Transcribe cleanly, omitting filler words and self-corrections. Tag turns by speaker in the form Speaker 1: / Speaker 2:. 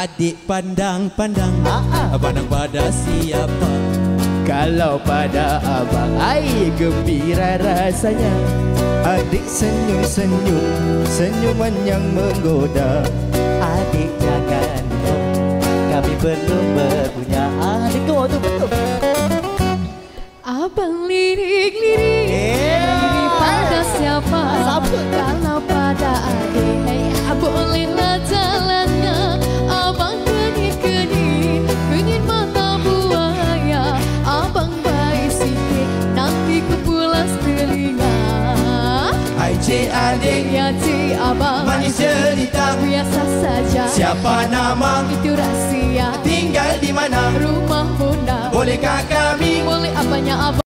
Speaker 1: Adik pandang-pandang, pandang pada siapa?
Speaker 2: Kalau pada abang, ai gembira rasanya.
Speaker 3: Adik senyum-senyum, senyuman yang menggoda.
Speaker 4: Adik jangan minum, kami belum berpunya. Adik kau tu betul.
Speaker 5: Abang lirik-lirik, lirik pada siapa? Kalau pada adik, hey, bolehlah jalannya. Abang kenit-kenit, kenit mata buaya. Abang baik sikit, nanti ku pulas telinga.
Speaker 1: Hai cik adik,
Speaker 5: Ya cik abang,
Speaker 1: manis cerita.
Speaker 5: biasa saja.
Speaker 1: Siapa nama?
Speaker 5: Itu rahsia.
Speaker 1: Tinggal di mana?
Speaker 5: Rumah bunda.
Speaker 1: Bolehkah kami